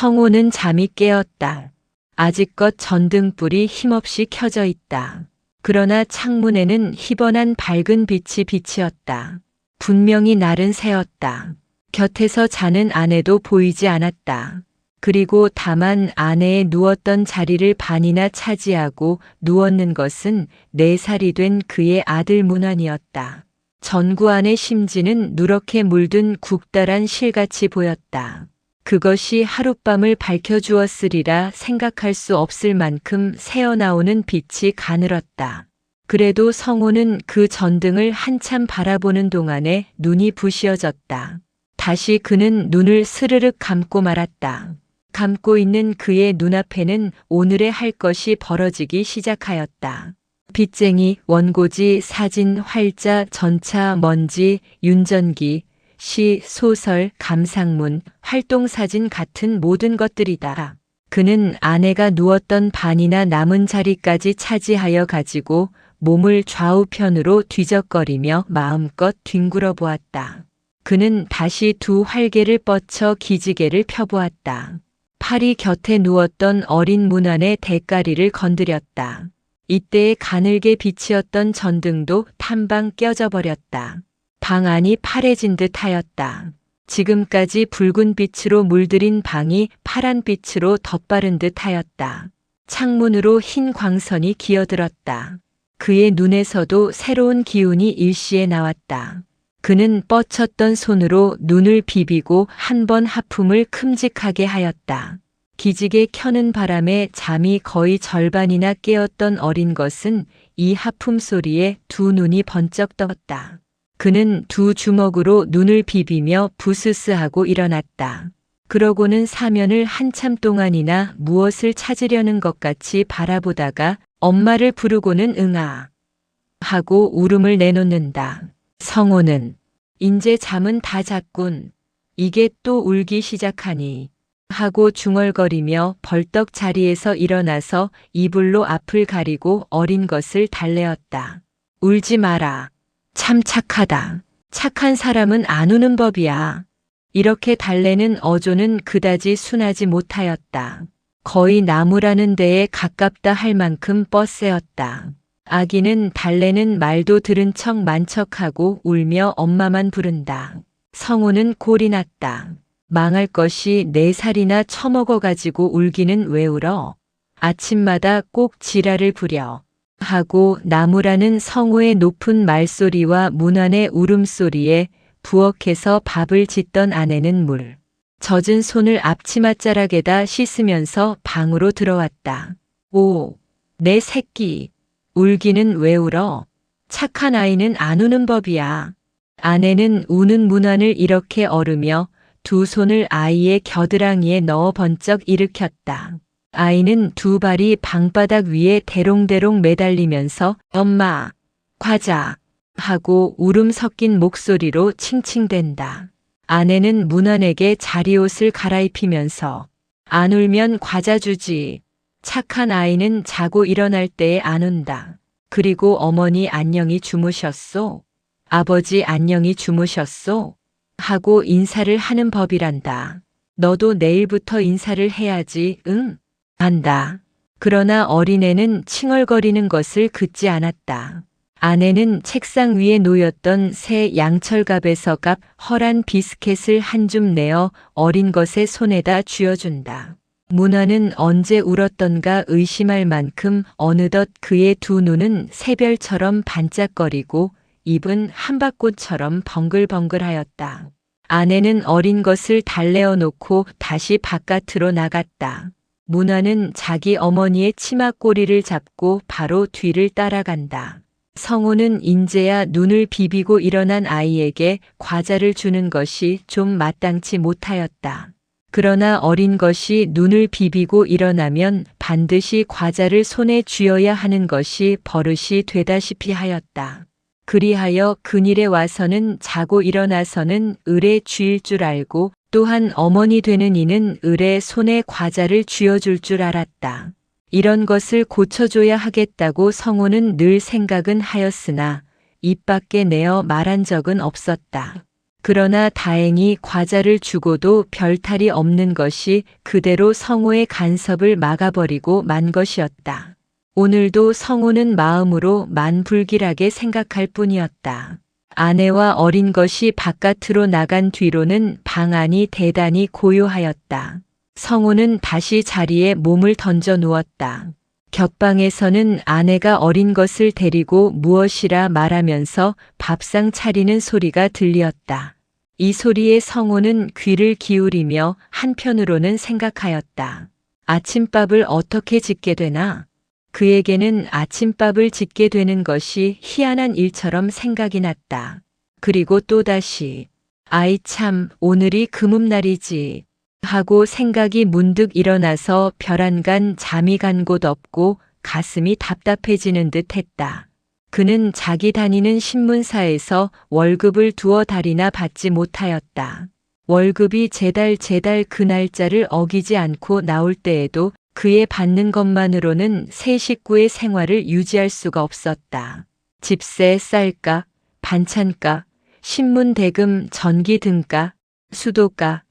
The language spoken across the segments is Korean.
성호는 잠이 깨었다. 아직껏 전등불이 힘없이 켜져 있다. 그러나 창문에는 희번한 밝은 빛이 비치었다. 분명히 날은 새었다. 곁에서 자는 아내도 보이지 않았다. 그리고 다만 아내의 누웠던 자리를 반이나 차지하고 누웠는 것은 4살이 된 그의 아들 문환이었다. 전구 안의 심지는 누렇게 물든 국달한 실같이 보였다. 그것이 하룻밤을 밝혀주었으리라 생각할 수 없을 만큼 새어나오는 빛이 가늘었다. 그래도 성호는 그 전등을 한참 바라보는 동안에 눈이 부시어졌다. 다시 그는 눈을 스르륵 감고 말았다. 감고 있는 그의 눈앞에는 오늘의 할 것이 벌어지기 시작하였다. 빚쟁이, 원고지, 사진, 활자, 전차, 먼지, 윤전기, 시, 소설, 감상문, 활동사진 같은 모든 것들이다. 그는 아내가 누웠던 반이나 남은 자리까지 차지하여 가지고 몸을 좌우편으로 뒤적거리며 마음껏 뒹굴어 보았다. 그는 다시 2 활개를 뻗쳐 기지개를 펴보았다. 팔이 곁에 누웠던 어린 문환의 대가리를 건드렸다. 이때의 가늘게 비치었던 전등도 탐방 껴져 버렸다. 방 안이 파래진 듯 하였다. 지금까지 붉은 빛으로 물들인 방이 파란 빛으로 덧바른 듯 하였다. 창문으로 흰 광선이 기어들었다. 그의 눈에서도 새로운 기운이 일시에 나왔다. 그는 뻗쳤던 손으로 눈을 비비고 한 번 하품을 큼직하게 하였다. 기지개 켜는 바람에 잠이 거의 절반이나 깨었던 어린 것은 이 하품 소리에 2 눈이 번쩍 떴다. 그는 2 주먹으로 눈을 비비며 부스스하고 일어났다. 그러고는 사면을 한참 동안이나 무엇을 찾으려는 것 같이 바라보다가 엄마를 부르고는 응아 하고 울음을 내놓는다. 성호는 인제 잠은 다 잤군. 이게 또 울기 시작하니 하고 중얼거리며 벌떡 자리에서 일어나서 이불로 앞을 가리고 어린 것을 달래었다. 울지 마라. 참 착하다. 착한 사람은 안 우는 법이야. 이렇게 달래는 어조는 그다지 순하지 못하였다. 거의 나무라는 데에 가깝다 할 만큼 뻗세었다. 아기는 달래는 말도 들은 척 만척하고 울며 엄마만 부른다. 성호는 골이 났다. 망할 것이 4살이나 처먹어가지고 울기는 왜 울어? 아침마다 꼭 지랄을 부려. 하고 나무라는 성호의 높은 말소리와 문환의 울음소리에 부엌에서 밥을 짓던 아내는 물 젖은 손을 앞치맛자락에다 씻으면서 방으로 들어왔다. 오, 내 새끼. 울기는 왜 울어? 착한 아이는 안 우는 법이야. 아내는 우는 문환을 이렇게 어르며 2 손을 아이의 겨드랑이에 넣어 번쩍 일으켰다. 아이는 2 발이 방바닥 위에 대롱대롱 매달리면서 엄마, 과자 하고 울음 섞인 목소리로 칭칭댄다. 아내는 문환에게 자리옷을 갈아입히면서 안 울면 과자 주지. 착한 아이는 자고 일어날 때에 안 운다. 그리고 어머니 안녕히 주무셨소? 아버지 안녕히 주무셨소? 하고 인사를 하는 법이란다. 너도 내일부터 인사를 해야지, 응? 안다. 그러나 어린애는 칭얼거리는 것을 그치 않았다. 아내는 책상 위에 놓였던 새 양철갑에서 허란 비스켓을 한 줌 내어 어린 것의 손에다 쥐어준다. 문화는 언제 울었던가 의심할 만큼 어느덧 그의 2 눈은 새별처럼 반짝거리고 입은 함박꽃처럼 벙글벙글하였다. 아내는 어린 것을 달래어 놓고 다시 바깥으로 나갔다. 문화는 자기 어머니의 치마꼬리를 잡고 바로 뒤를 따라간다. 성호는 인제야 눈을 비비고 일어난 아이에게 과자를 주는 것이 좀 마땅치 못하였다. 그러나 어린 것이 눈을 비비고 일어나면 반드시 과자를 손에 쥐어야 하는 것이 버릇이 되다시피 하였다. 그리하여 그닐에 와서는 자고 일어나서는 을에 쥐일 줄 알고 또한 어머니 되는 이는 을의 손에 과자를 쥐어줄 줄 알았다. 이런 것을 고쳐줘야 하겠다고 성호는 늘 생각은 하였으나 입 밖에 내어 말한 적은 없었다. 그러나 다행히 과자를 주고도 별탈이 없는 것이 그대로 성호의 간섭을 막아버리고 만 것이었다. 오늘도 성호는 마음으로 만불길하게 생각할 뿐이었다. 아내와 어린 것이 바깥으로 나간 뒤로는 방 안이 대단히 고요하였다. 성호는 다시 자리에 몸을 던져 누웠다. 곁방에서는 아내가 어린 것을 데리고 무엇이라 말하면서 밥상 차리는 소리가 들리었다. 이 소리에 성호는 귀를 기울이며 한편으로는 생각하였다. 아침밥을 어떻게 짓게 되나? 그에게는 아침밥을 짓게 되는 것이 희한한 일처럼 생각이 났다. 그리고 또다시 아이 참 오늘이 금음날이지 하고 생각이 문득 일어나서 벼란간 잠이 간 곳 없고 가슴이 답답해지는 듯 했다. 그는 자기 다니는 신문사에서 월급을 두어 달이나 받지 못하였다. 월급이 제달 그 날짜를 어기지 않고 나올 때에도 그의 받는 것만으로는 세 식구의 생활을 유지할 수가 없었다. 집세, 쌀값, 반찬값, 신문 대금, 전기 등값, 수도값,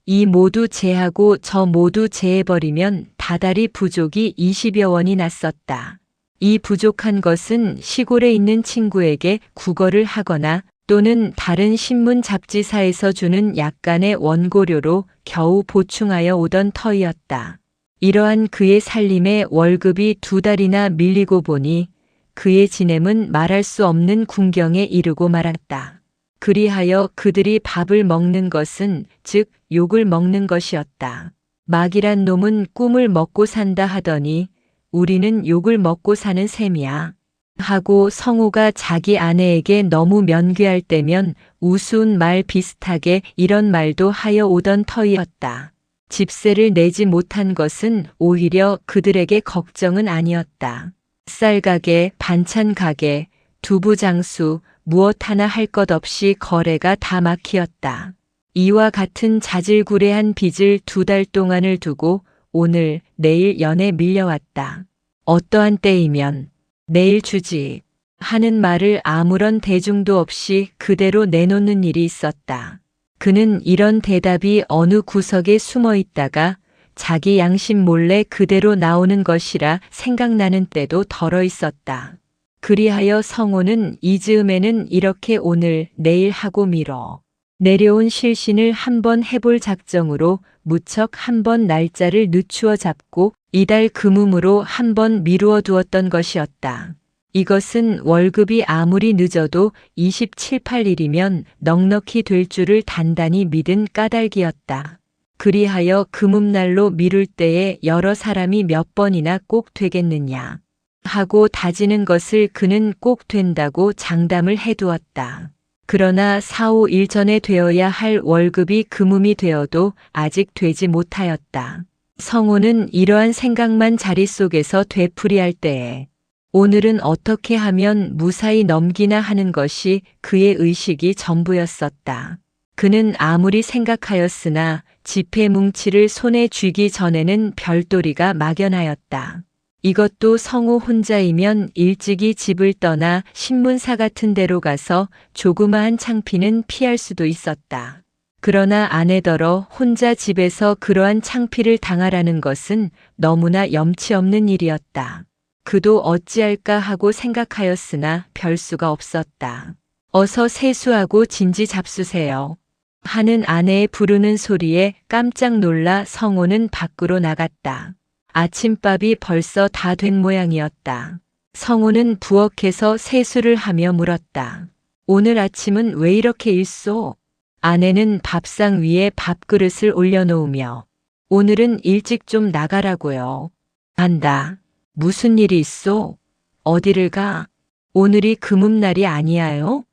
이 모두 제하고 저 모두 제해버리면 다달이 부족이 20여 원이 났었다. 이 부족한 것은 시골에 있는 친구에게 구걸을 하거나 또는 다른 신문 잡지사에서 주는 약간의 원고료로 겨우 보충하여 오던 터이었다. 이러한 그의 살림에 월급이 2달이나 밀리고 보니 그의 지냄은 말할 수 없는 궁경에 이르고 말았다. 그리하여 그들이 밥을 먹는 것은 즉 욕을 먹는 것이었다. 막이란 놈은 꿈을 먹고 산다 하더니 우리는 욕을 먹고 사는 셈이야. 하고 성호가 자기 아내에게 너무 면귀할 때면 우스운 말 비슷하게 이런 말도 하여 오던 터이었다. 집세를 내지 못한 것은 오히려 그들에게 걱정은 아니었다. 쌀가게, 반찬가게, 두부장수, 무엇 하나 할 것 없이 거래가 다 막히었다. 이와 같은 자질구레한 빚을 2달 동안을 두고 오늘, 내일 연에 밀려왔다. 어떠한 때이면 내일 주지 하는 말을 아무런 대중도 없이 그대로 내놓는 일이 있었다. 그는 이런 대답이 어느 구석에 숨어 있다가 자기 양심 몰래 그대로 나오는 것이라 생각나는 때도 덜어 있었다. 그리하여 성호는 이 즈음에는 이렇게 오늘 내일 하고 미뤄 내려온 실신을 한번 해볼 작정으로 무척 한번 날짜를 늦추어 잡고 이달 금음으로 한번 미루어 두었던 것이었다. 이것은 월급이 아무리 늦어도 27, 8일이면 넉넉히 될 줄을 단단히 믿은 까닭이었다. 그리하여 금음날로 미룰 때에 여러 사람이 몇 번이나 꼭 되겠느냐 하고 다지는 것을 그는 꼭 된다고 장담을 해두었다. 그러나 4, 5일 전에 되어야 할 월급이 금음이 되어도 아직 되지 못하였다. 성호는 이러한 생각만 자릿 속에서 되풀이할 때에 오늘은 어떻게 하면 무사히 넘기나 하는 것이 그의 의식이 전부였었다. 그는 아무리 생각하였으나 지폐 뭉치를 손에 쥐기 전에는 별도리가 막연하였다. 이것도 성호 혼자이면 일찍이 집을 떠나 신문사 같은 데로 가서 조그마한 창피는 피할 수도 있었다. 그러나 아내더러 혼자 집에서 그러한 창피를 당하라는 것은 너무나 염치 없는 일이었다. 그도 어찌할까 하고 생각하였으나 별 수가 없었다. 어서 세수하고 진지 잡수세요. 하는 아내의 부르는 소리에 깜짝 놀라 성호는 밖으로 나갔다. 아침밥이 벌써 다 된 모양이었다. 성호는 부엌에서 세수를 하며 물었다. 오늘 아침은 왜 이렇게 일소? 아내는 밥상 위에 밥그릇을 올려놓으며 오늘은 일찍 좀 나가라고요. 간다. 무슨 일이 있소? 어디를 가? 오늘이 금음날이 아니야요?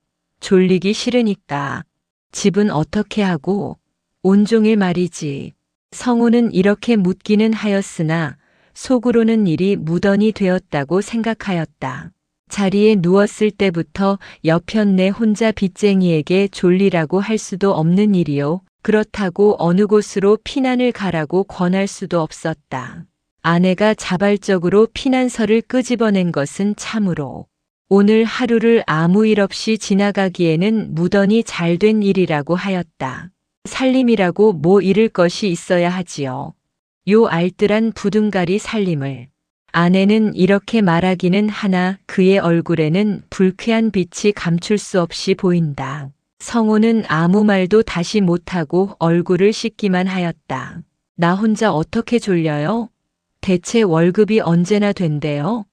졸리기 싫으니까. 집은 어떻게 하고? 온종일 말이지. 성호는 이렇게 묻기는 하였으나 속으로는 일이 무던히 되었다고 생각하였다. 자리에 누웠을 때부터 여편네 혼자 빚쟁이에게 졸리라고 할 수도 없는 일이요. 그렇다고 어느 곳으로 피난을 가라고 권할 수도 없었다. 아내가 자발적으로 피난서를 끄집어낸 것은 참으로 오늘 하루를 아무 일 없이 지나가기에는 무던히 잘된 일이라고 하였다. 살림이라고 뭐 잃을 것이 있어야 하지요. 요 알뜰한 부둥가리 살림을. 아내는 이렇게 말하기는 하나 그의 얼굴에는 불쾌한 빛이 감출 수 없이 보인다. 성호는 아무 말도 다시 못하고 얼굴을 씻기만 하였다. 나 혼자 어떻게 졸려요? 대체 월급이 언제나 된대요?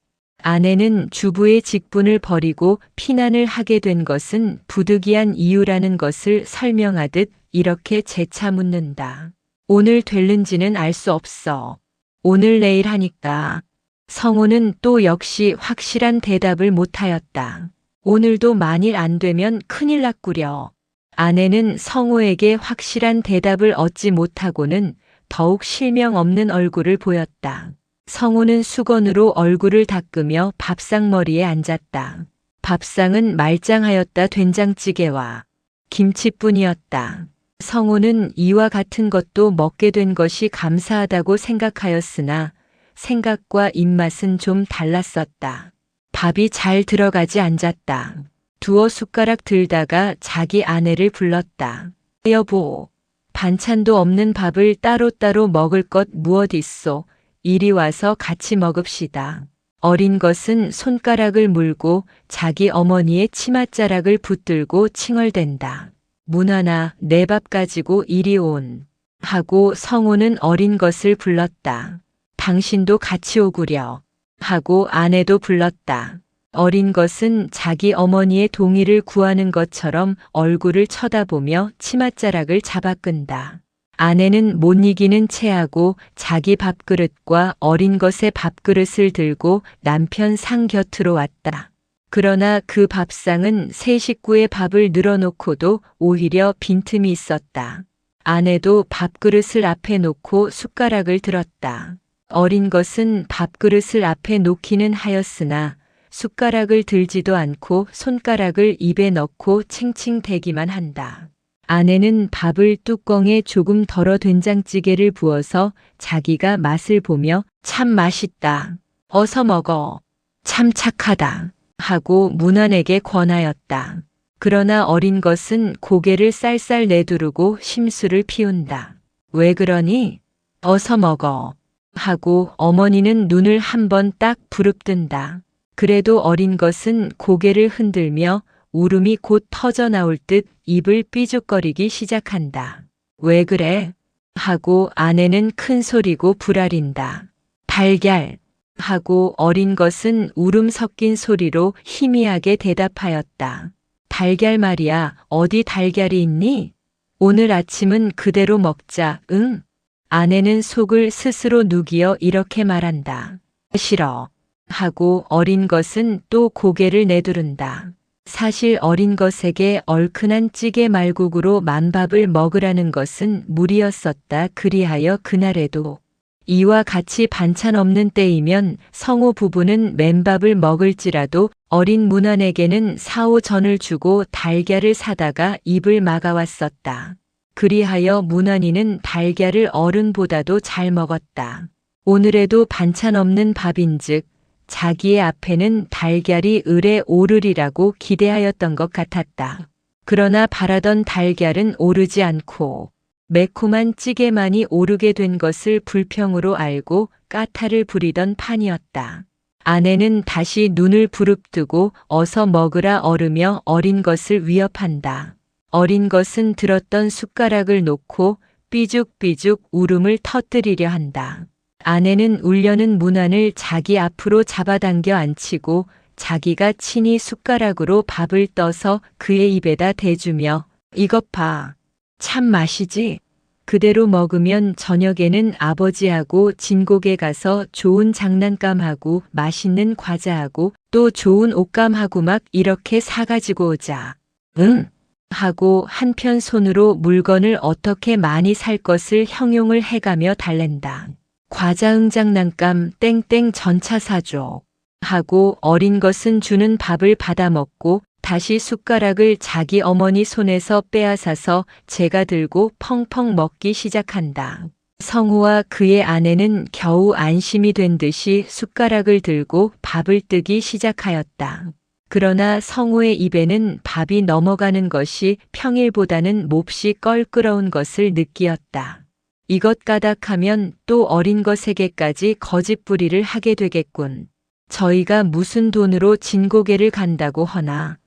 아내는 주부의 직분을 버리고 피난을 하게 된 것은 부득이한 이유라는 것을 설명하듯 이렇게 재차 묻는다. 오늘 될는지는 알 수 없어. 오늘 내일 하니까. 성호는 또 역시 확실한 대답을 못하였다. 오늘도 만일 안 되면 큰일 났구려. 아내는 성호에게 확실한 대답을 얻지 못하고는 더욱 실명 없는 얼굴을 보였다. 성호는 수건으로 얼굴을 닦으며 밥상머리에 앉았다. 밥상은 말짱하였다. 된장찌개와 김치뿐이었다. 성호는 이와 같은 것도 먹게 된 것이 감사하다고 생각하였으나 생각과 입맛은 좀 달랐었다. 밥이 잘 들어가지 않았다. 두어 숟가락 들다가 자기 아내를 불렀다. 여보, 반찬도 없는 밥을 따로따로 먹을 것 무엇 있소? 이리 와서 같이 먹읍시다. 어린 것은 손가락을 물고 자기 어머니의 치맛자락을 붙들고 칭얼댄다. 문화나 내 밥 가지고 이리 온. 하고 성호는 어린 것을 불렀다. 당신도 같이 오구려. 하고 아내도 불렀다. 어린 것은 자기 어머니의 동의를 구하는 것처럼 얼굴을 쳐다보며 치맛자락을 잡아 끈다. 아내는 못 이기는 체하고 자기 밥그릇과 어린 것의 밥그릇을 들고 남편 상 곁으로 왔다. 그러나 그 밥상은 세 식구의 밥을 늘어놓고도 오히려 빈틈이 있었다. 아내도 밥그릇을 앞에 놓고 숟가락을 들었다. 어린 것은 밥그릇을 앞에 놓기는 하였으나 숟가락을 들지도 않고 손가락을 입에 넣고 칭칭대기만 한다. 아내는 밥을 뚜껑에 조금 덜어 된장찌개를 부어서 자기가 맛을 보며 참 맛있다. 어서 먹어. 참 착하다. 하고 문안에게 권하였다. 그러나 어린 것은 고개를 쌀쌀 내두르고 심술을 피운다. 왜 그러니? 어서 먹어. 하고 어머니는 눈을 한번 딱 부릅뜬다. 그래도 어린 것은 고개를 흔들며 울음이 곧 터져 나올 듯 입을 삐죽거리기 시작한다. 왜 그래? 하고 아내는 큰 소리고 부라린다. 달걀. 하고 어린 것은 울음 섞인 소리로 희미하게 대답하였다. 달걀 말이야. 어디 달걀이 있니? 오늘 아침은 그대로 먹자. 응? 아내는 속을 스스로 누기어 이렇게 말한다. 싫어. 하고 어린 것은 또 고개를 내두른다. 사실 어린 것에게 얼큰한 찌개 말국으로 만밥을 먹으라는 것은 무리였었다. 그리하여 그날에도 이와 같이 반찬 없는 때이면 성호 부부는 맨밥을 먹을지라도 어린 문안에게는 4~5전을 주고 달걀을 사다가 입을 막아왔었다. 그리하여 문안이는 달걀을 어른보다도 잘 먹었다. 오늘에도 반찬 없는 밥인즉 자기의 앞에는 달걀이 을에 오르리라고 기대하였던 것 같았다. 그러나 바라던 달걀은 오르지 않고 매콤한 찌개만이 오르게 된 것을 불평으로 알고 까탈을 부리던 판이었다. 아내는 다시 눈을 부릅뜨고 어서 먹으라 어르며 어린 것을 위협한다. 어린 것은 들었던 숟가락을 놓고 삐죽삐죽 울음을 터뜨리려 한다. 아내는 울려는 문안을 자기 앞으로 잡아당겨 앉히고 자기가 친히 숟가락으로 밥을 떠서 그의 입에다 대주며 이것 봐. 참 맛이지? 그대로 먹으면 저녁에는 아버지하고 진곡에 가서 좋은 장난감하고 맛있는 과자하고 또 좋은 옷감하고 막 이렇게 사가지고 오자. 응? 하고 한편 손으로 물건을 어떻게 많이 살 것을 형용을 해가며 달랜다. 과자응 장난감 땡땡 전차 사줘. 하고 어린 것은 주는 밥을 받아먹고 다시 숟가락을 자기 어머니 손에서 빼앗아서 제가 들고 펑펑 먹기 시작한다. 성호와 그의 아내는 겨우 안심이 된 듯이 숟가락을 들고 밥을 뜨기 시작하였다. 그러나 성호의 입에는 밥이 넘어가는 것이 평일보다는 몹시 껄끄러운 것을 느끼었다. 이것 까닭하면 또 어린 것에게까지 거짓부리를 하게 되겠군. 저희가 무슨 돈으로 진고개를 간다고 허나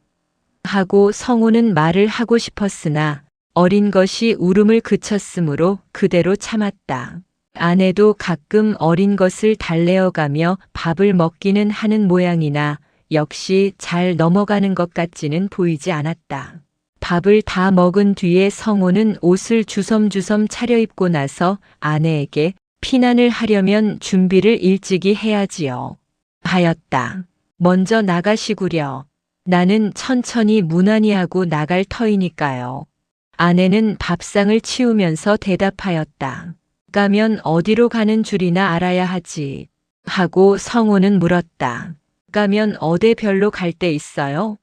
하고 성호는 말을 하고 싶었으나 어린 것이 울음을 그쳤으므로 그대로 참았다. 아내도 가끔 어린 것을 달래어가며 밥을 먹기는 하는 모양이나 역시 잘 넘어가는 것 같지는 보이지 않았다. 밥을 다 먹은 뒤에 성호는 옷을 주섬주섬 차려입고 나서 아내에게 피난을 하려면 준비를 일찍이 해야지요. 하였다. 먼저 나가시구려. 나는 천천히 무난히하고 나갈 터이니까요. 아내는 밥상을 치우면서 대답하였다. 가면 어디로 가는 줄이나 알아야 하지. 하고 성호는 물었다. 가면 어디 별로 갈 데 있어요?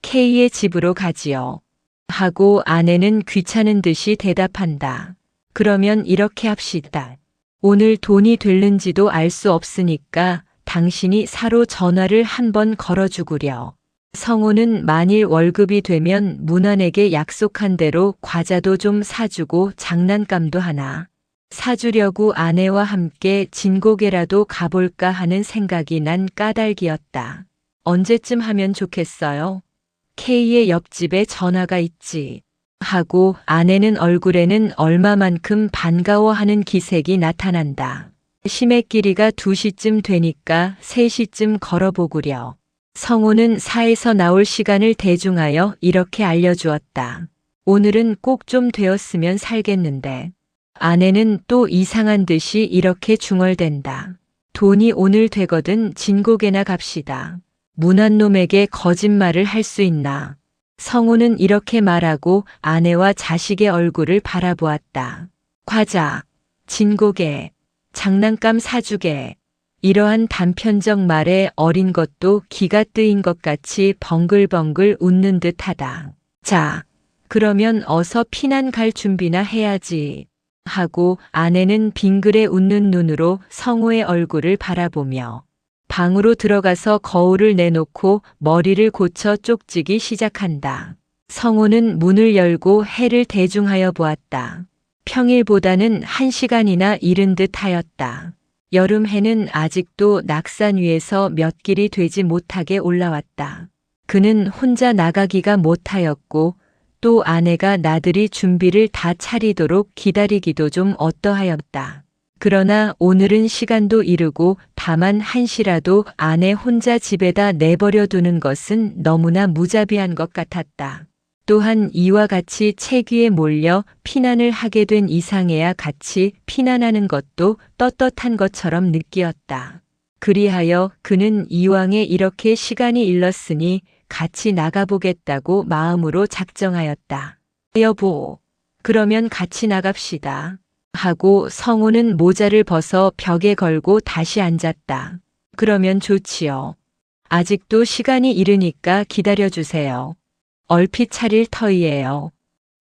K의 집으로 가지요. 하고 아내는 귀찮은 듯이 대답한다. 그러면 이렇게 합시다. 오늘 돈이 될는지도 알 수 없으니까 당신이 사로 전화를 한번 걸어주구려. 성호는 만일 월급이 되면 문안에게 약속한 대로 과자도 좀 사주고 장난감도 하나 사주려고 아내와 함께 진고개라도 가볼까 하는 생각이 난 까닭이었다. 언제쯤 하면 좋겠어요? K의 옆집에 전화가 있지. 하고 아내는 얼굴에는 얼마만큼 반가워하는 기색이 나타난다. 시매길이가 2시쯤 되니까 3시쯤 걸어보구려. 성호는 사에서 나올 시간을 대중하여 이렇게 알려주었다. 오늘은 꼭 좀 되었으면 살겠는데. 아내는 또 이상한 듯이 이렇게 중얼댄다. 돈이 오늘 되거든 진고개나 갑시다. 문한 놈에게 거짓말을 할 수 있나. 성호는 이렇게 말하고 아내와 자식의 얼굴을 바라보았다. 과자, 진고개, 장난감 사주게. 이러한 단편적 말에 어린 것도 기가 뜨인 것 같이 벙글벙글 웃는 듯하다. 자, 그러면 어서 피난 갈 준비나 해야지. 하고 아내는 빙그레 웃는 눈으로 성호의 얼굴을 바라보며 방으로 들어가서 거울을 내놓고 머리를 고쳐 쪽지기 시작한다. 성호는 문을 열고 해를 대중하여 보았다. 평일보다는 1시간이나 이른 듯 하였다. 여름 해는 아직도 낙산 위에서 몇 길이 되지 못하게 올라왔다. 그는 혼자 나가기가 못하였고 또 아내가 나들이 준비를 다 차리도록 기다리기도 좀 어떠하였다. 그러나 오늘은 시간도 이르고 다만 1시라도 아내 혼자 집에다 내버려 두는 것은 너무나 무자비한 것 같았다. 또한 이와 같이 채귀에 몰려 피난을 하게 된 이상해야 같이 피난하는 것도 떳떳한 것처럼 느끼었다. 그리하여 그는 이왕에 이렇게 시간이 일렀으니 같이 나가보겠다고 마음으로 작정하였다. 여보, 그러면 같이 나갑시다. 하고 성호는 모자를 벗어 벽에 걸고 다시 앉았다. 그러면 좋지요. 아직도 시간이 이르니까 기다려주세요. 얼핏 차릴 터이에요.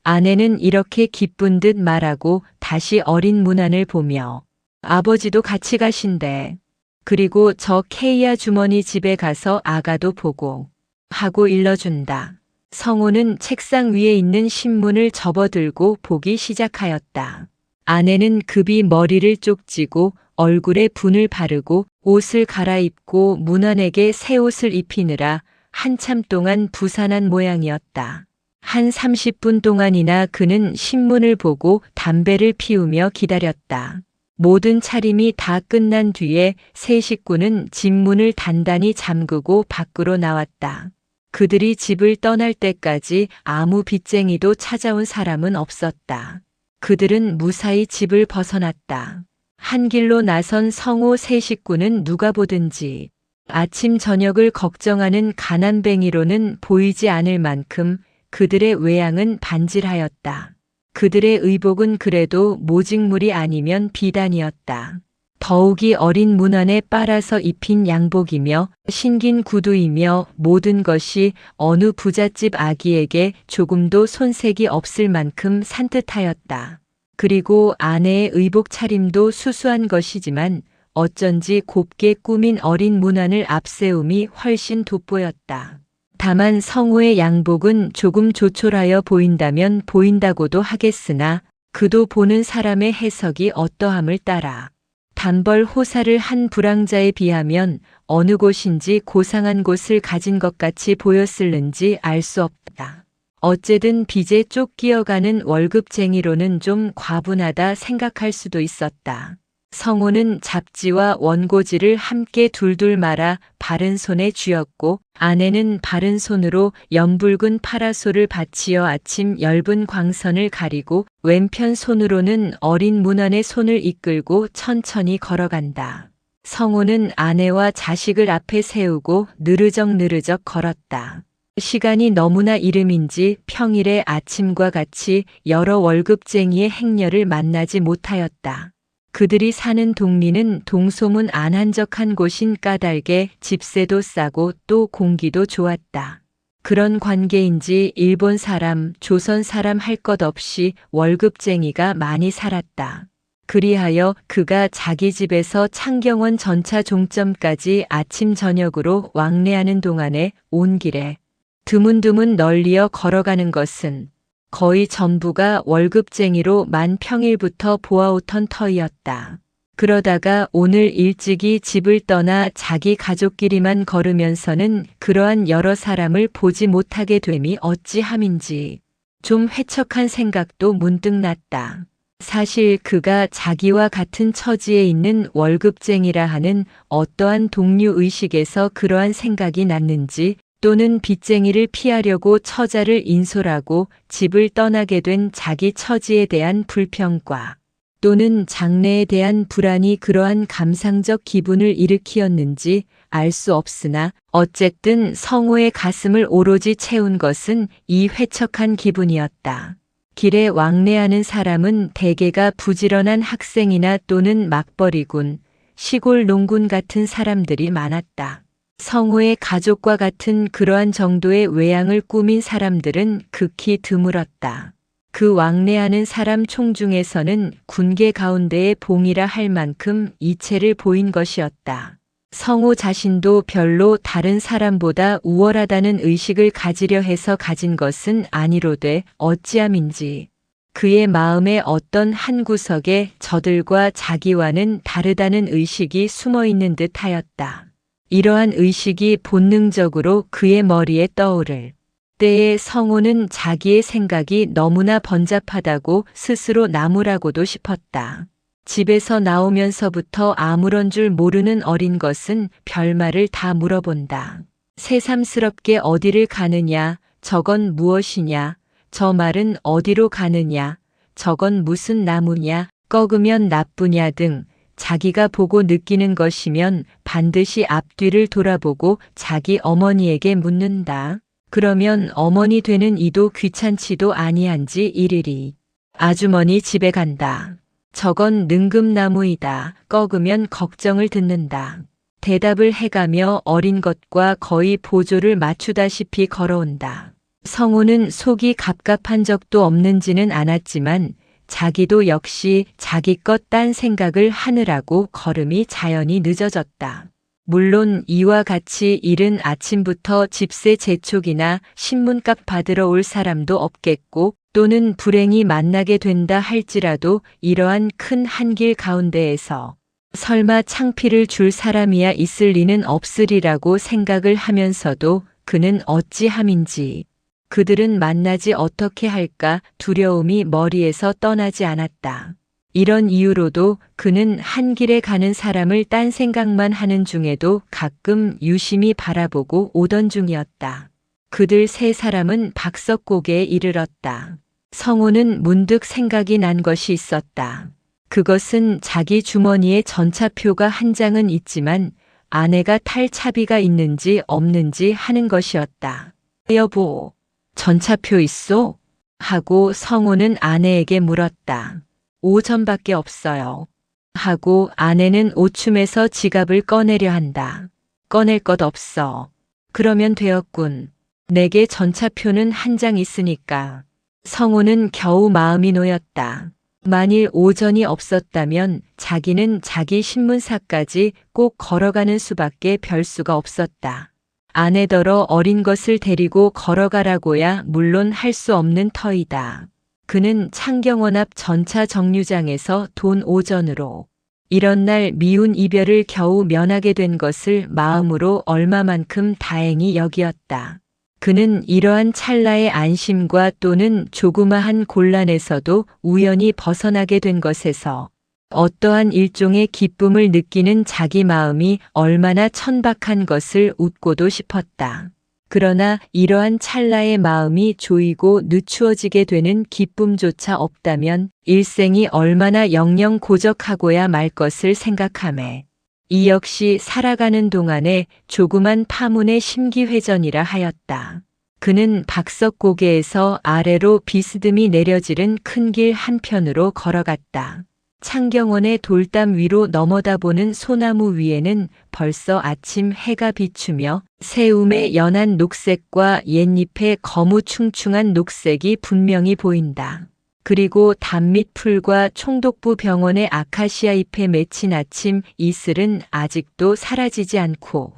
아내는 이렇게 기쁜 듯 말하고 다시 어린 문안을 보며 아버지도 같이 가신대. 그리고 저 K야 주머니 집에 가서 아가도 보고 하고 일러준다. 성호는 책상 위에 있는 신문을 접어들고 보기 시작하였다. 아내는 급히 머리를 쪽지고 얼굴에 분을 바르고 옷을 갈아입고 문안에게 새 옷을 입히느라 한참 동안 부산한 모양이었다. 한 30분 동안이나 그는 신문을 보고 담배를 피우며 기다렸다. 모든 차림이 다 끝난 뒤에 세 식구는 집 문을 단단히 잠그고 밖으로 나왔다. 그들이 집을 떠날 때까지 아무 빚쟁이도 찾아온 사람은 없었다. 그들은 무사히 집을 벗어났다. 한 길로 나선 성호 세 식구는 누가 보든지 아침 저녁을 걱정하는 가난뱅이로는 보이지 않을 만큼 그들의 외양은 반질하였다. 그들의 의복은 그래도 모직물이 아니면 비단이었다. 더욱이 어린 문안에 빨아서 입힌 양복이며 신긴 구두이며 모든 것이 어느 부잣집 아기에게 조금도 손색이 없을 만큼 산뜻하였다. 그리고 아내의 의복 차림도 수수한 것이지만 어쩐지 곱게 꾸민 어린 문안을 앞세움이 훨씬 돋보였다. 다만 성우의 양복은 조금 조촐하여 보인다면 보인다고도 하겠으나 그도 보는 사람의 해석이 어떠함을 따라 단벌 호사를 한 불황자에 비하면 어느 곳인지 고상한 곳을 가진 것 같이 보였을는지 알 수 없다. 어째든 빚에 쫓기어가는 월급쟁이로는 좀 과분하다 생각할 수도 있었다. 성우는 잡지와 원고지를 함께 둘둘 말아 바른 손에 쥐었고 아내는 바른 손으로 연붉은 파라솔을 받치어 아침 엷은 광선을 가리고 왼편 손으로는 어린 문안의 손을 이끌고 천천히 걸어간다. 성우는 아내와 자식을 앞에 세우고 느르적 걸었다. 시간이 너무나 이름인지 평일의 아침과 같이 여러 월급쟁이의 행렬을 만나지 못하였다. 그들이 사는 동리는 동소문 안 한적한 곳인 까닭에 집세도 싸고 또 공기도 좋았다. 그런 관계인지 일본 사람, 조선 사람 할 것 없이 월급쟁이가 많이 살았다. 그리하여 그가 자기 집에서 창경원 전차 종점까지 아침 저녁으로 왕래하는 동안에 온 길에 드문드문 널리어 걸어가는 것은 거의 전부가 월급쟁이로 만 평일부터 보아오던 터이었다. 그러다가 오늘 일찍이 집을 떠나 자기 가족끼리만 걸으면서는 그러한 여러 사람을 보지 못하게 됨이 어찌함인지 좀 회척한 생각도 문득 났다. 사실 그가 자기와 같은 처지에 있는 월급쟁이라 하는 어떠한 동료의식에서 그러한 생각이 났는지 또는 빚쟁이를 피하려고 처자를 인솔하고 집을 떠나게 된 자기 처지에 대한 불평과 또는 장래에 대한 불안이 그러한 감상적 기분을 일으키었는지 알 수 없으나 어쨌든 성우의 가슴을 오로지 채운 것은 이 회척한 기분이었다. 길에 왕래하는 사람은 대개가 부지런한 학생이나 또는 막벌이군, 시골 농군 같은 사람들이 많았다. 성우의 가족과 같은 그러한 정도의 외양을 꾸민 사람들은 극히 드물었다. 그 왕래하는 사람 총 중에서는 군계 가운데의 봉이라 할 만큼 이체를 보인 것이었다. 성우 자신도 별로 다른 사람보다 우월하다는 의식을 가지려 해서 가진 것은 아니로되 어찌함인지 그의 마음의 어떤 한 구석에 저들과 자기와는 다르다는 의식이 숨어 있는 듯 하였다. 이러한 의식이 본능적으로 그의 머리에 떠오를 때에 성우는 자기의 생각이 너무나 번잡하다고 스스로 나무라고도 싶었다. 집에서 나오면서부터 아무런 줄 모르는 어린 것은 별말을 다 물어본다. 새삼스럽게 어디를 가느냐, 저건 무엇이냐, 저 말은 어디로 가느냐, 저건 무슨 나무냐, 꺾으면 나쁘냐 등 자기가 보고 느끼는 것이면 반드시 앞뒤를 돌아보고 자기 어머니에게 묻는다. 그러면 어머니 되는 이도 귀찮지도 아니한지 이르리. 아주머니 집에 간다. 저건 능금나무이다. 꺾으면 걱정을 듣는다. 대답을 해가며 어린 것과 거의 보조를 맞추다시피 걸어온다. 성우는 속이 갑갑한 적도 없는지는 않았지만 자기도 역시 자기껏 딴 생각을 하느라고 걸음이 자연히 늦어졌다. 물론 이와 같이 이른 아침부터 집세 재촉이나 신문값 받으러 올 사람도 없겠고 또는 불행히 만나게 된다 할지라도 이러한 큰 한길 가운데에서 설마 창피를 줄 사람이야 있을 리는 없으리라고 생각을 하면서도 그는 어찌함인지 그들은 만나지 어떻게 할까 두려움이 머리에서 떠나지 않았다. 이런 이유로도 그는 한 길에 가는 사람을 딴 생각만 하는 중에도 가끔 유심히 바라보고 오던 중이었다. 그들 세 사람은 박석고개에 이르렀다. 성우는 문득 생각이 난 것이 있었다. 그것은 자기 주머니에 전차표가 한 장은 있지만 아내가 탈 차비가 있는지 없는지 하는 것이었다. 여보, 전차표 있소? 하고 성우는 아내에게 물었다. 5전밖에 없어요. 하고 아내는 오춤에서 지갑을 꺼내려 한다. 꺼낼 것 없어. 그러면 되었군. 내게 전차표는 한 장 있으니까. 성우는 겨우 마음이 놓였다. 만일 5전이 없었다면 자기는 자기 신문사까지 꼭 걸어가는 수밖에 별 수가 없었다. 아내더러 어린 것을 데리고 걸어가라고야 물론 할 수 없는 터이다. 그는 창경원 앞 전차 정류장에서 돈 오전으로 이런 날 미운 이별을 겨우 면하게 된 것을 마음으로 얼마만큼 다행히 여기었다. 그는 이러한 찰나의 안심과 또는 조그마한 곤란에서도 우연히 벗어나게 된 것에서 어떠한 일종의 기쁨을 느끼는 자기 마음이 얼마나 천박한 것을 웃고도 싶었다. 그러나 이러한 찰나의 마음이 조이고 늦추어지게 되는 기쁨조차 없다면 일생이 얼마나 영영 고적하고야 말 것을 생각하매 이 역시 살아가는 동안에 조그만 파문의 심기회전이라 하였다. 그는 박석고개에서 아래로 비스듬히 내려지른 큰 길 한편으로 걸어갔다. 창경원의 돌담 위로 넘어다보는 소나무 위에는 벌써 아침 해가 비추며 새움의 연한 녹색과 옛잎의 거무충충한 녹색이 분명히 보인다. 그리고 담밑 풀과 총독부 병원의 아카시아 잎에 맺힌 아침 이슬은 아직도 사라지지 않고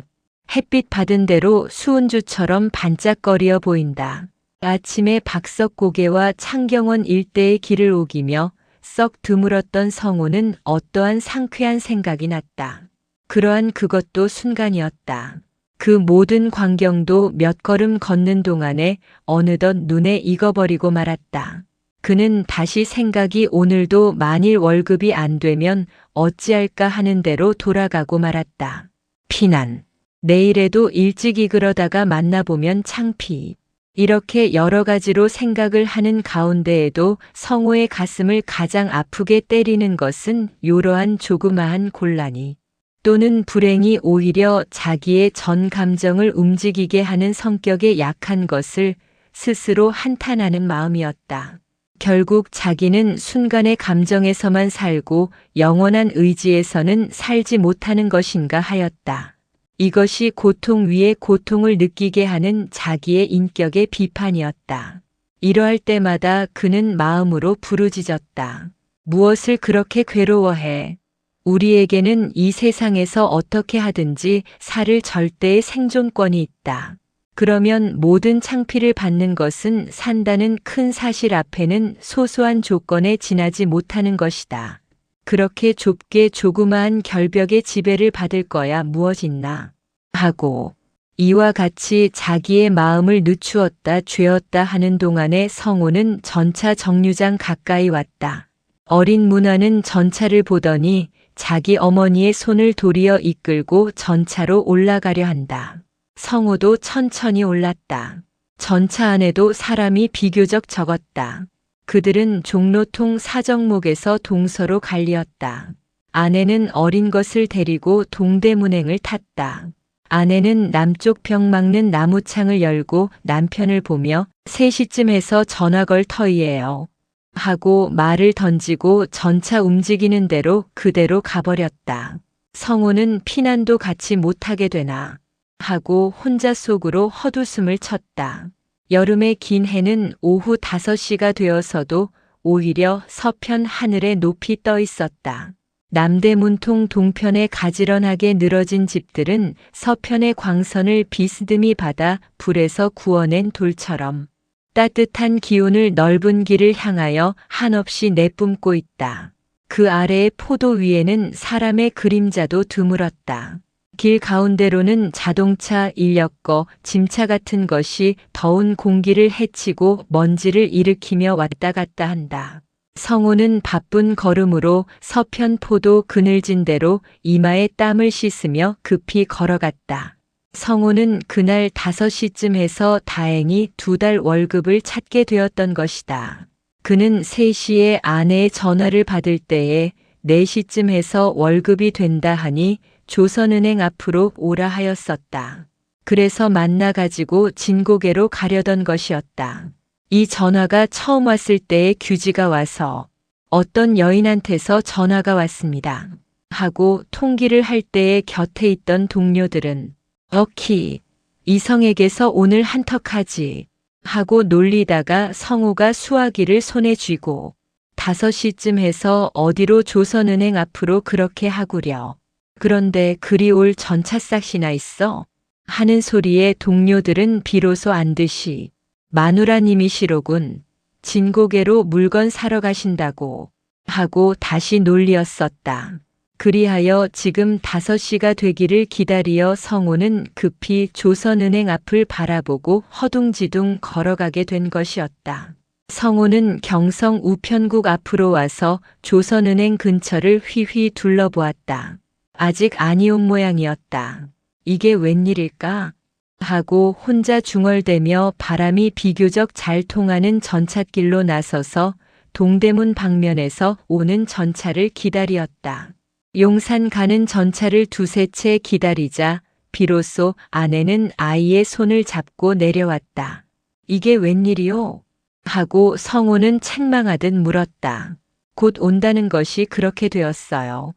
햇빛 받은 대로 수은주처럼 반짝거리어 보인다. 아침에 박석고개와 창경원 일대의 길을 오기며 썩 드물었던 성호는 어떠한 상쾌한 생각이 났다. 그러한 그것도 순간이었다. 그 모든 광경도 몇 걸음 걷는 동안에 어느덧 눈에 익어버리고 말았다. 그는 다시 생각이 오늘도 만일 월급이 안 되면 어찌할까 하는 대로 돌아가고 말았다. 피난. 내일에도 일찍이 그러다가 만나보면 창피. 이렇게 여러 가지로 생각을 하는 가운데에도 성호의 가슴을 가장 아프게 때리는 것은 요러한 조그마한 곤란이 또는 불행이 오히려 자기의 전 감정을 움직이게 하는 성격에 약한 것을 스스로 한탄하는 마음이었다. 결국 자기는 순간의 감정에서만 살고 영원한 의지에서는 살지 못하는 것인가 하였다. 이것이 고통 위에 고통을 느끼게 하는 자기의 인격의 비판이었다. 이러할 때마다 그는 마음으로 부르짖었다. 무엇을 그렇게 괴로워해? 우리에게는 이 세상에서 어떻게 하든지 살 절대의 생존권이 있다. 그러면 모든 창피를 받는 것은 산다는 큰 사실 앞에는 소소한 조건에 지나지 못하는 것이다. 그렇게 좁게 조그마한 결벽의 지배를 받을 거야 무엇있나 하고 이와 같이 자기의 마음을 늦추었다 죄었다 하는 동안에 성호는 전차 정류장 가까이 왔다. 어린 문화는 전차를 보더니 자기 어머니의 손을 도리어 이끌고 전차로 올라가려 한다. 성호도 천천히 올랐다. 전차 안에도 사람이 비교적 적었다. 그들은 종로통 사정목에서 동서로 갈리었다. 아내는 어린 것을 데리고 동대문행을 탔다. 아내는 남쪽 벽 막는 나무창을 열고 남편을 보며 3시쯤 해서 전화 걸 터이에요. 하고 말을 던지고 전차 움직이는 대로 그대로 가버렸다. 성호는 피난도 같이 못하게 되나 하고 혼자 속으로 헛웃음을 쳤다. 여름의 긴 해는 오후 5시가 되어서도 오히려 서편 하늘에 높이 떠 있었다. 남대문통 동편에 가지런하게 늘어진 집들은 서편의 광선을 비스듬히 받아 불에서 구워낸 돌처럼 따뜻한 기운을 넓은 길을 향하여 한없이 내뿜고 있다. 그 아래의 포도 위에는 사람의 그림자도 드물었다. 길 가운데로는 자동차, 인력거, 짐차 같은 것이 더운 공기를 헤치고 먼지를 일으키며 왔다 갔다 한다. 성호는 바쁜 걸음으로 서편 포도 그늘진 대로 이마에 땀을 씻으며 급히 걸어갔다. 성호는 그날 5시쯤 해서 다행히 2달 월급을 찾게 되었던 것이다. 그는 3시에 아내의 전화를 받을 때에 4시쯤 해서 월급이 된다 하니 조선은행 앞으로 오라 하였었다. 그래서 만나가지고 진고개로 가려던 것이었다. 이 전화가 처음 왔을 때에 규지가 와서 어떤 여인한테서 전화가 왔습니다. 하고 통기를 할 때에 곁에 있던 동료들은 어키, 이성에게서 오늘 한턱하지 하고 놀리다가 성호가 수화기를 손에 쥐고 5시쯤 해서 어디로 조선은행 앞으로 그렇게 하구려. 그런데 그리 올 전차싹이나 있어? 하는 소리에 동료들은 비로소 안듯이 마누라님이시로군. 진고개로 물건 사러 가신다고 하고 다시 논리었었다. 그리하여 지금 5시가 되기를 기다리어 성호는 급히 조선은행 앞을 바라보고 허둥지둥 걸어가게 된 것이었다. 성호는 경성 우편국 앞으로 와서 조선은행 근처를 휘휘 둘러보았다. 아직 아니온 모양이었다. 이게 웬일일까? 하고 혼자 중얼대며 바람이 비교적 잘 통하는 전찻길로 나서서 동대문 방면에서 오는 전차를 기다리었다. 용산 가는 전차를 두세 채 기다리자 비로소 아내는 아이의 손을 잡고 내려왔다. 이게 웬일이오? 하고 성호는 책망하듯 물었다. 곧 온다는 것이 그렇게 되었어요.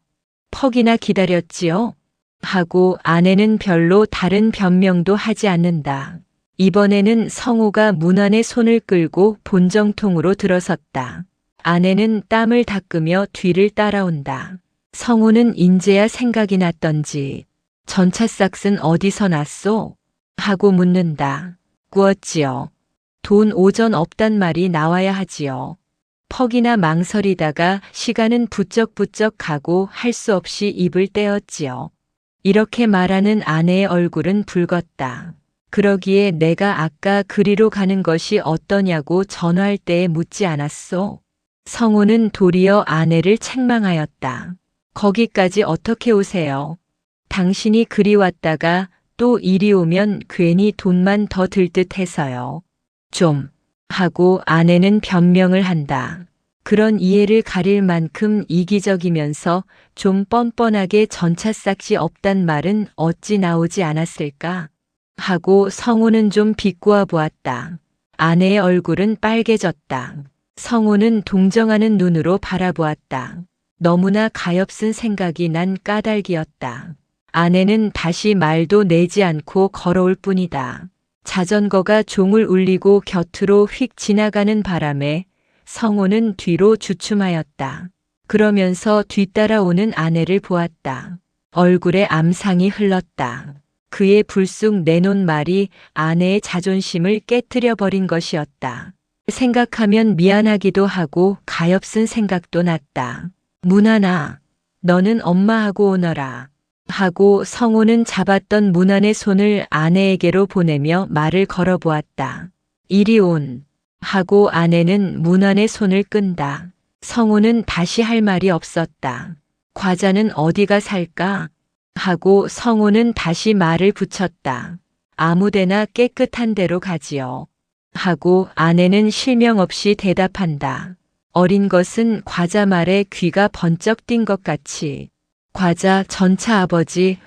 퍽이나 기다렸지요? 하고 아내는 별로 다른 변명도 하지 않는다. 이번에는 성호가 문 안에 손을 끌고 본정통으로 들어섰다. 아내는 땀을 닦으며 뒤를 따라온다. 성호는 인제야 생각이 났던지 전차싹은 어디서 났소? 하고 묻는다. 꾸었지요. 돈 오전 없단 말이 나와야 하지요. 퍽이나 망설이다가 시간은 부쩍부쩍 가고 할 수 없이 입을 떼었지요. 이렇게 말하는 아내의 얼굴은 붉었다. 그러기에 내가 아까 그리로 가는 것이 어떠냐고 전화할 때에 묻지 않았소? 성호는 도리어 아내를 책망하였다. 거기까지 어떻게 오세요? 당신이 그리 왔다가 또 이리 오면 괜히 돈만 더 들 듯 해서요. 좀 하고 아내는 변명을 한다. 그런 이해를 가릴 만큼 이기적이면서 좀 뻔뻔하게 전차싹이 없단 말은 어찌 나오지 않았을까? 하고 성호는 좀 비꼬아 보았다. 아내의 얼굴은 빨개졌다. 성호는 동정하는 눈으로 바라보았다. 너무나 가엾은 생각이 난 까닭이었다. 아내는 다시 말도 내지 않고 걸어올 뿐이다. 자전거가 종을 울리고 곁으로 휙 지나가는 바람에 성호는 뒤로 주춤하였다. 그러면서 뒤따라오는 아내를 보았다. 얼굴에 암상이 흘렀다. 그의 불쑥 내놓은 말이 아내의 자존심을 깨트려 버린 것이었다. 생각하면 미안하기도 하고 가엾은 생각도 났다. 문안아, 너는 엄마하고 오너라. 하고 성호는 잡았던 문안의 손을 아내에게로 보내며 말을 걸어보았다. 이리 온. 하고 아내는 문안의 손을 끈다. 성호는 다시 할 말이 없었다. 과자는 어디가 살까? 하고 성호는 다시 말을 붙였다. 아무데나 깨끗한 데로 가지요. 하고 아내는 실명 없이 대답한다. 어린 것은 과자 말에 귀가 번쩍 띈 것 같이. 과자 전차 아버지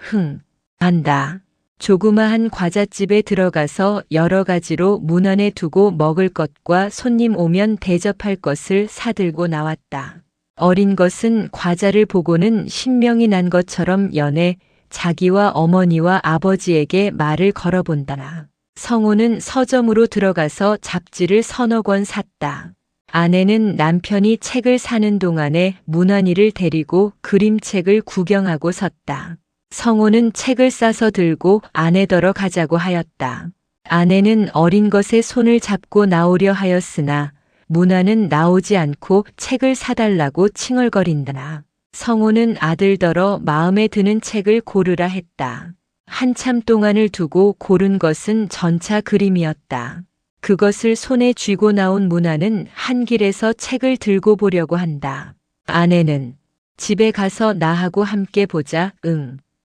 안다. 조그마한 과자집에 들어가서 여러 가지로 문 안에 두고 먹을 것과 손님 오면 대접할 것을 사들고 나왔다. 어린 것은 과자를 보고는 신명이 난 것처럼 연해 자기와 어머니와 아버지에게 말을 걸어본다. 성호는 서점으로 들어가서 잡지를 서너 권 샀다. 아내는 남편이 책을 사는 동안에 문안이를 데리고 그림책을 구경하고 섰다. 성호는 책을 싸서 들고 아내더러 가자고 하였다. 아내는 어린 것의 손을 잡고 나오려 하였으나 문안은 나오지 않고 책을 사달라고 칭얼거린다. 성호는 아들더러 마음에 드는 책을 고르라 했다. 한참 동안을 두고 고른 것은 전차 그림이었다. 그것을 손에 쥐고 나온 문안은 한 길에서 책을 들고 보려고 한다. 아내는 집에 가서 나하고 함께 보자,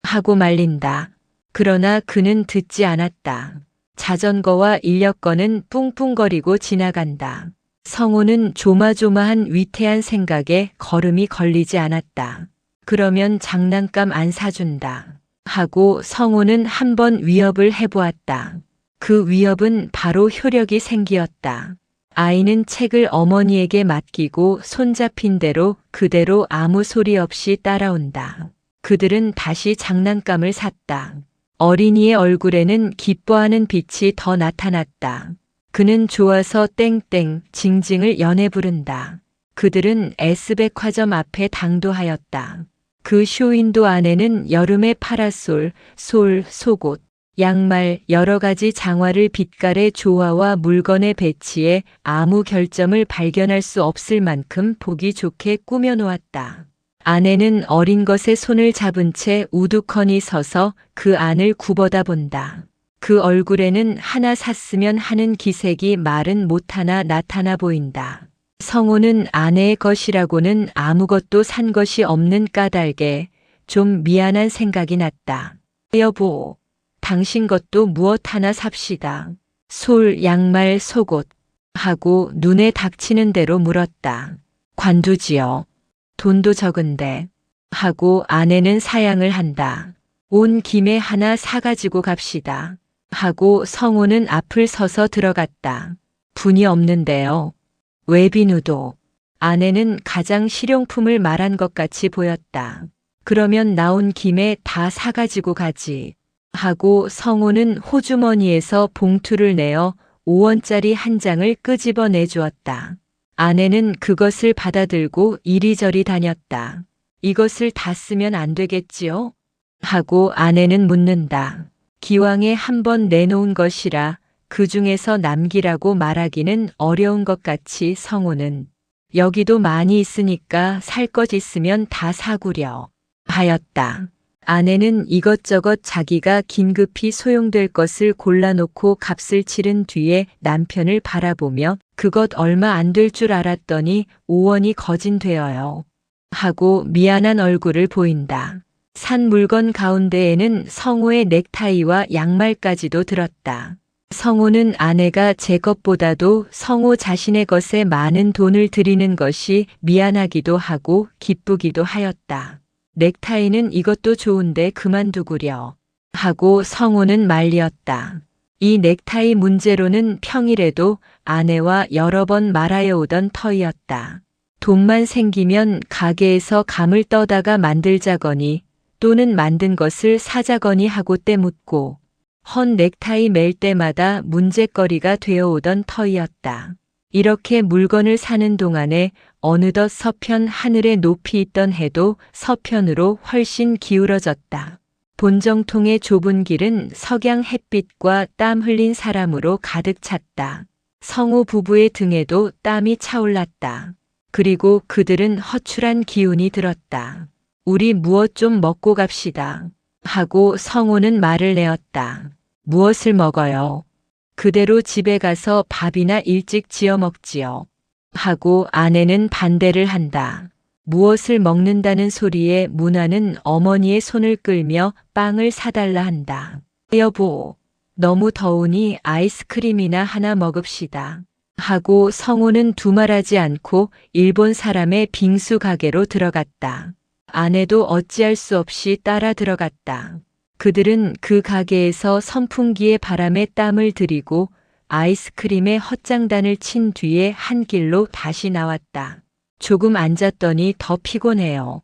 하고 말린다. 그러나 그는 듣지 않았다. 자전거와 인력거는 뿡뿡거리고 지나간다. 성호는 조마조마한 위태한 생각에 걸음이 걸리지 않았다. 그러면 장난감 안 사준다. 하고 성호는 한번 위협을 해보았다. 그 위협은 바로 효력이 생기었다. 아이는 책을 어머니에게 맡기고 손잡힌 대로 그대로 아무 소리 없이 따라온다. 그들은 다시 장난감을 샀다. 어린이의 얼굴에는 기뻐하는 빛이 더 나타났다. 그는 좋아서 땡땡 징징을 연해 부른다. 그들은 S백화점 앞에 당도하였다. 그 쇼윈도 안에는 여름의 파라솔, 속옷, 양말, 여러 가지 장화를 빛깔의 조화와 물건의 배치에 아무 결점을 발견할 수 없을 만큼 보기 좋게 꾸며놓았다. 아내는 어린 것에 손을 잡은 채 우두커니 서서 그 안을 굽어다 본다. 그 얼굴에는 하나 샀으면 하는 기색이 말은 못하나 나타나 보인다. 성호는 아내의 것이라고는 아무것도 산 것이 없는 까닭에 좀 미안한 생각이 났다. 여보, 당신 것도 무엇 하나 삽시다. 솔, 양말, 속옷 하고 눈에 닥치는 대로 물었다. 관두지요. 돈도 적은데 하고 아내는 사양을 한다. 온 김에 하나 사가지고 갑시다. 하고 성호는 앞을 서서 들어갔다. 분이 없는데요. 외비누도. 아내는 가장 실용품을 말한 것 같이 보였다. 그러면 나온 김에 다 사가지고 가지. 하고 성호는 호주머니에서 봉투를 내어 5원짜리 한 장을 끄집어 내주었다. 아내는 그것을 받아들고 이리저리 다녔다. 이것을 다 쓰면 안 되겠지요? 하고 아내는 묻는다. 기왕에 한번 내놓은 것이라 그 중에서 남기라고 말하기는 어려운 것 같이 성호는 여기도 많이 있으니까 살 것 있으면 다 사구려 하였다. 아내는 이것저것 자기가 긴급히 소용될 것을 골라놓고 값을 치른 뒤에 남편을 바라보며 그것 얼마 안 될 줄 알았더니 5원이 거진되어요. 하고 미안한 얼굴을 보인다. 산 물건 가운데에는 성호의 넥타이와 양말까지도 들었다. 성호는 아내가 제 것보다도 성호 자신의 것에 많은 돈을 들이는 것이 미안하기도 하고 기쁘기도 하였다. 넥타이는 이것도 좋은데 그만두구려 하고 성호는 말리었다. 이 넥타이 문제로는 평일에도 아내와 여러 번 말하여 오던 터이었다. 돈만 생기면 가게에서 감을 떠다가 만들자거니 또는 만든 것을 사자거니 하고 때묻고 헌 넥타이 맬 때마다 문제거리가 되어오던 터이었다. 이렇게 물건을 사는 동안에 어느덧 서편 하늘에 높이 있던 해도 서편으로 훨씬 기울어졌다. 본정통의 좁은 길은 석양 햇빛과 땀 흘린 사람으로 가득 찼다. 성호 부부의 등에도 땀이 차올랐다. 그리고 그들은 허출한 기운이 들었다. 우리 무엇 좀 먹고 갑시다. 하고 성호는 말을 내었다. 무엇을 먹어요? 그대로 집에 가서 밥이나 일찍 지어 먹지요. 하고 아내는 반대를 한다. 무엇을 먹는다는 소리에 문화는 어머니의 손을 끌며 빵을 사달라 한다. 여보, 너무 더우니 아이스크림이나 하나 먹읍시다. 하고 성호는 두말하지 않고 일본 사람의 빙수 가게로 들어갔다. 아내도 어찌할 수 없이 따라 들어갔다. 그들은 그 가게에서 선풍기의 바람에 땀을 들이고 아이스크림에 헛장단을 친 뒤에 한 길로 다시 나왔다. 조금 앉았더니 더 피곤해요.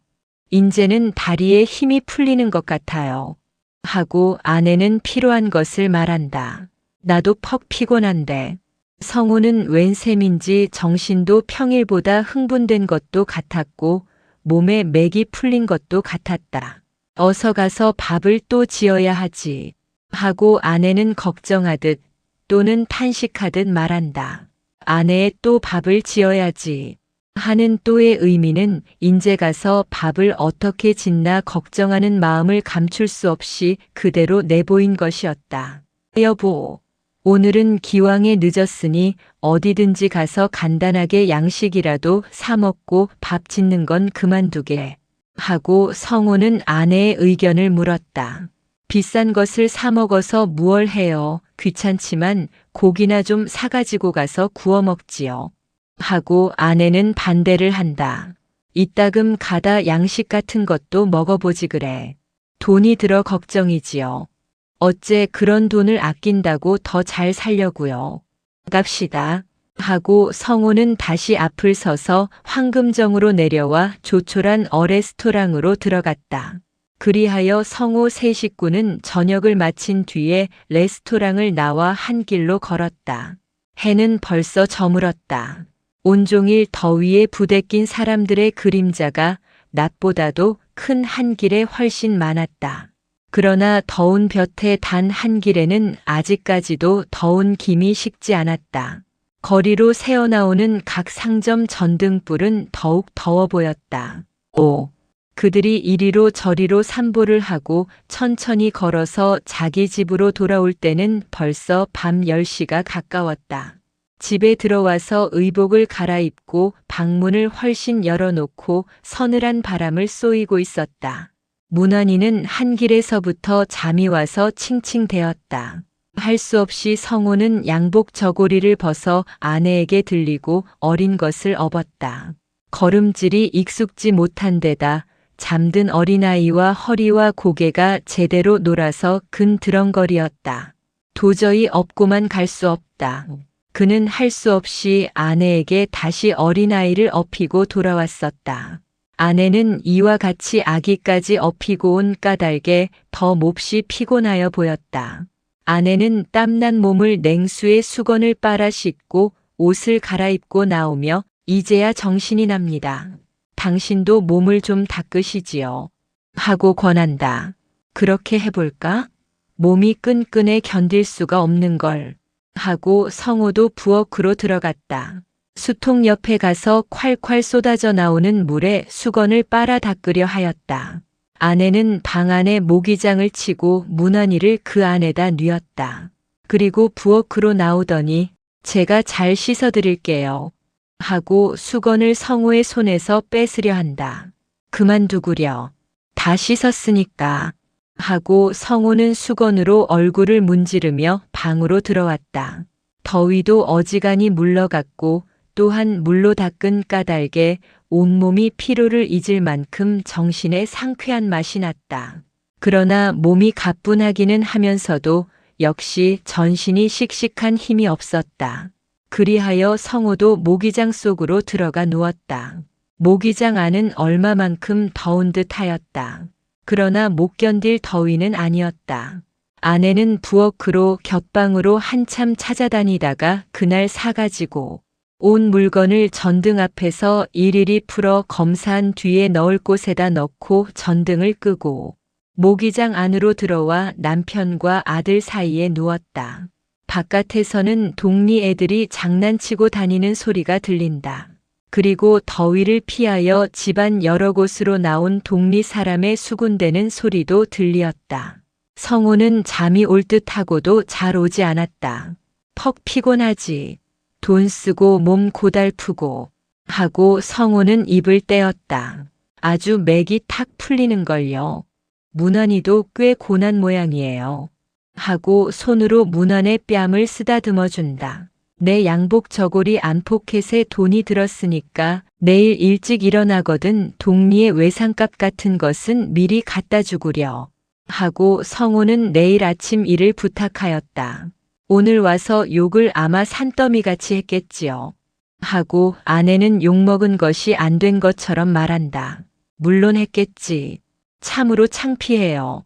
인제는 다리에 힘이 풀리는 것 같아요. 하고 아내는 피로한 것을 말한다. 나도 퍽 피곤한데. 성호는 웬 셈인지 정신도 평일보다 흥분된 것도 같았고 몸에 맥이 풀린 것도 같았다. 어서 가서 밥을 또 지어야 하지. 하고 아내는 걱정하듯 또는 탄식하듯 말한다. 아내의 또 밥을 지어야지. 하는 또의 의미는 인제 가서 밥을 어떻게 짓나 걱정하는 마음을 감출 수 없이 그대로 내보인 것이었다. 여보, 오늘은 기왕에 늦었으니 어디든지 가서 간단하게 양식이라도 사 먹고 밥 짓는 건 그만두게. 하고 성호는 아내의 의견을 물었다. 비싼 것을 사 먹어서 무얼 해요. 귀찮지만 고기나 좀 사가지고 가서 구워 먹지요. 하고 아내는 반대를 한다. 이따금 가다 양식 같은 것도 먹어보지 그래. 돈이 들어 걱정이지요. 어째 그런 돈을 아낀다고 더 잘 살려고요. 갑시다. 하고 성호는 다시 앞을 서서 황금정으로 내려와 조촐한 어레스토랑으로 들어갔다. 그리하여 성호 세 식구는 저녁을 마친 뒤에 레스토랑을 나와 한 길로 걸었다. 해는 벌써 저물었다. 온종일 더위에 부대낀 사람들의 그림자가 낮보다도 큰 한 길에 훨씬 많았다. 그러나 더운 볕에 단 한 길에는 아직까지도 더운 김이 식지 않았다. 거리로 새어나오는 각 상점 전등불은 더욱 더워 보였다. 그들이 이리로 저리로 산보를 하고 천천히 걸어서 자기 집으로 돌아올 때는 벌써 밤 10시가 가까웠다. 집에 들어와서 의복을 갈아입고 방문을 훨씬 열어놓고 서늘한 바람을 쏘이고 있었다. 문환이는 한 길에서부터 잠이 와서 칭칭대었다. 할 수 없이 성호는 양복 저고리를 벗어 아내에게 들리고 어린 것을 업었다. 걸음질이 익숙지 못한 데다 잠든 어린아이와 허리와 고개가 제대로 놀아서 근드렁거리었다. 도저히 업고만 갈 수 없다. 그는 할 수 없이 아내에게 다시 어린아이를 업히고 돌아왔었다. 아내는 이와 같이 아기까지 업히고 온 까닭에 더 몹시 피곤하여 보였다. 아내는 땀난 몸을 냉수에 수건을 빨아 씻고 옷을 갈아입고 나오며 이제야 정신이 납니다. 당신도 몸을 좀 닦으시지요. 하고 권한다. 그렇게 해볼까? 몸이 끈끈해 견딜 수가 없는 걸. 하고 성호도 부엌으로 들어갔다. 수통 옆에 가서 콸콸 쏟아져 나오는 물에 수건을 빨아 닦으려 하였다. 아내는 방 안에 모기장을 치고 문환이를 그 안에다 뉘었다. 그리고 부엌으로 나오더니 제가 잘 씻어드릴게요. 하고 수건을 성호의 손에서 뺏으려 한다. 그만두구려. 다 씻었으니까. 하고 성호는 수건으로 얼굴을 문지르며 방으로 들어왔다. 더위도 어지간히 물러갔고 또한 물로 닦은 까닭에 온몸이 피로를 잊을 만큼 정신에 상쾌한 맛이 났다. 그러나 몸이 가뿐하기는 하면서도 역시 전신이 씩씩한 힘이 없었다. 그리하여 성호도 모기장 속으로 들어가 누웠다. 모기장 안은 얼마만큼 더운 듯 하였다. 그러나 못 견딜 더위는 아니었다. 아내는 부엌으로 곁방으로 한참 찾아다니다가 그날 사가지고 온 물건을 전등 앞에서 일일이 풀어 검사한 뒤에 넣을 곳에다 넣고 전등을 끄고 모기장 안으로 들어와 남편과 아들 사이에 누웠다. 바깥에서는 동리 애들이 장난치고 다니는 소리가 들린다. 그리고 더위를 피하여 집안 여러 곳으로 나온 동리 사람의 수군대는 소리도 들리었다. 성호는 잠이 올 듯하고도 잘 오지 않았다. 퍽 피곤하지. 돈 쓰고 몸 고달프고 하고 성호는 입을 떼었다. 아주 맥이 탁 풀리는걸요. 문환이도 꽤 고난 모양이에요. 하고 손으로 문환의 뺨을 쓰다듬어 준다. 내 양복 저고리 안포켓에 돈이 들었으니까 내일 일찍 일어나거든 동리의 외상값 같은 것은 미리 갖다 주구려. 하고 성호는 내일 아침 일을 부탁하였다. 오늘 와서 욕을 아마 산더미같이 했겠지요. 하고 아내는 욕먹은 것이 안 된 것처럼 말한다. 물론 했겠지. 참으로 창피해요.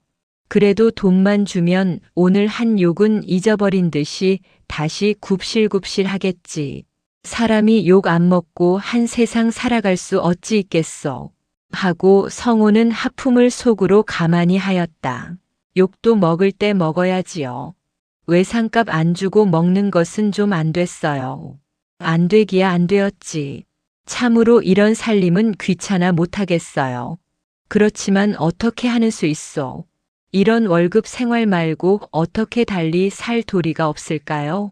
그래도 돈만 주면 오늘 한 욕은 잊어버린 듯이 다시 굽실굽실 하겠지. 사람이 욕 안 먹고 한 세상 살아갈 수 어찌 있겠소. 하고 성호는 하품을 속으로 가만히 하였다. 욕도 먹을 때 먹어야지요. 외상값 안 주고 먹는 것은 좀 안 됐어요. 안 되기야 안 되었지. 참으로 이런 살림은 귀찮아 못하겠어요. 그렇지만 어떻게 하는 수 있어. 이런 월급 생활 말고 어떻게 달리 살 도리가 없을까요?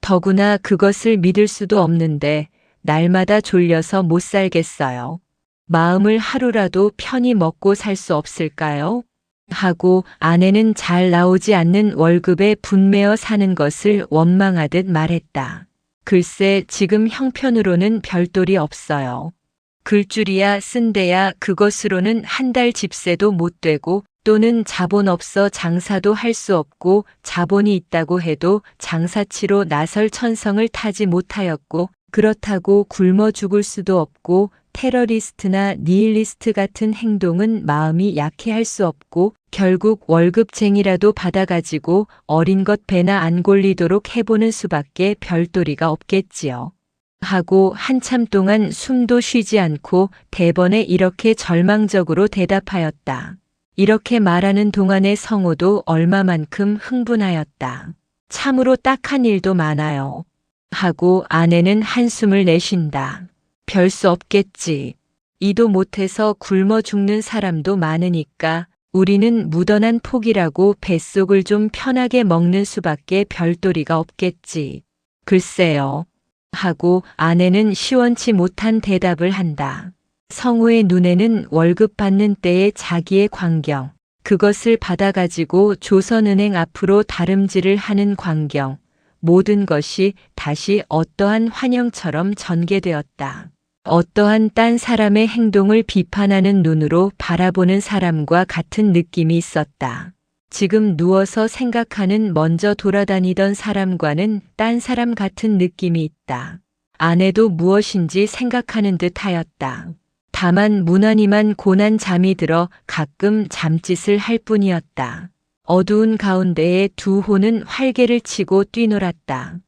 더구나 그것을 믿을 수도 없는데 날마다 졸려서 못 살겠어요. 마음을 하루라도 편히 먹고 살 수 없을까요? 하고 아내는 잘 나오지 않는 월급에 분매어 사는 것을 원망하듯 말했다. 글쎄 지금 형편으로는 별도리 없어요. 글줄이야 쓴데야 그것으로는 한 달 집세도 못 되고 또는 자본 없어 장사도 할 수 없고 자본이 있다고 해도 장사치로 나설 천성을 타지 못하였고 그렇다고 굶어 죽을 수도 없고 테러리스트나 니힐리스트 같은 행동은 마음이 약해할 수 없고 결국 월급쟁이라도 받아가지고 어린 것 배나 안 골리도록 해보는 수밖에 별도리가 없겠지요. 하고 한참 동안 숨도 쉬지 않고 대번에 이렇게 절망적으로 대답하였다. 이렇게 말하는 동안의 성호도 얼마만큼 흥분하였다. 참으로 딱한 일도 많아요. 하고 아내는 한숨을 내쉰다. 별 수 없겠지. 이도 못해서 굶어 죽는 사람도 많으니까 우리는 무던한 폭이라고 뱃속을 좀 편하게 먹는 수밖에 별도리가 없겠지. 글쎄요. 하고 아내는 시원치 못한 대답을 한다. 성우의 눈에는 월급 받는 때의 자기의 광경, 그것을 받아가지고 조선은행 앞으로 다름질을 하는 광경, 모든 것이 다시 어떠한 환영처럼 전개되었다. 어떠한 딴 사람의 행동을 비판하는 눈으로 바라보는 사람과 같은 느낌이 있었다. 지금 누워서 생각하는 먼저 돌아다니던 사람과는 딴 사람 같은 느낌이 있다. 아내도 무엇인지 생각하는 듯 하였다. 다만 무난히만 고난 잠이 들어 가끔 잠짓을 할 뿐이었다. 어두운 가운데에 두 호는 활개를 치고 뛰놀았다.